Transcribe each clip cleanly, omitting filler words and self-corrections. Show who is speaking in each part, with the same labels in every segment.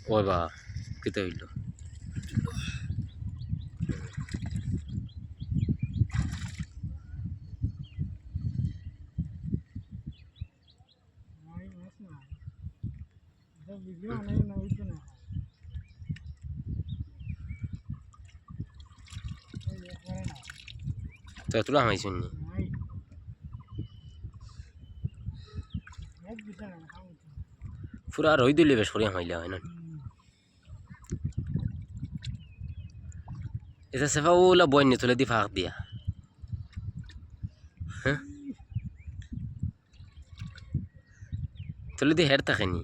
Speaker 1: ওই বা কিতে হইল তো তুলা হামাইছুন নি পুরা রই দিলে বেশ করে হামাইলা হয় না এটা সেফা ওলা বইনি তুলে দি ফাঁক দিয়া হ্যাঁ তুলে দি হের থাকেনি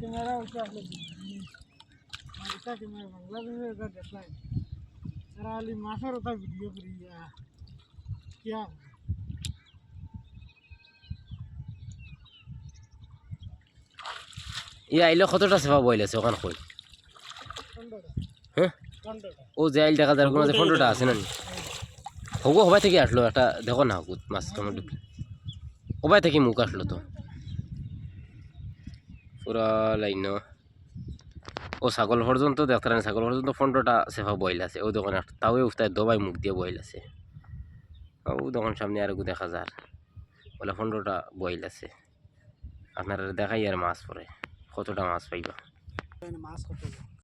Speaker 2: कैमरा उसका इसका कैमरा बांग्लादेश का देखला है जरा अली मासर होता वीडियो करी क्या
Speaker 1: ইয়া আইলে কতটা সেফা বইল আছে ওখান কই হ্যাঁ ও যে আইল দেখা যার কোনো যে ফন্ডটা আছে না হগো হবাই থেকে আসলো একটা দেখো না হগুত মাছ কেমন ঢুকলো হবাই থেকে মুখ আসলো তো পুরা লাইন ও ছাগল পর্যন্ত দেখতে না ছাগল পর্যন্ত ফন্ডটা সেফা বইল আছে ও দোকানে তাও উস্তায় দবাই মুখ দিয়ে বইল আছে ও দোকান সামনে আর দেখা যার বলে ফন্ডটা বইল আছে আপনারা দেখাই আর মাছ পরে কতটা মাছ পাইবা
Speaker 2: मास्क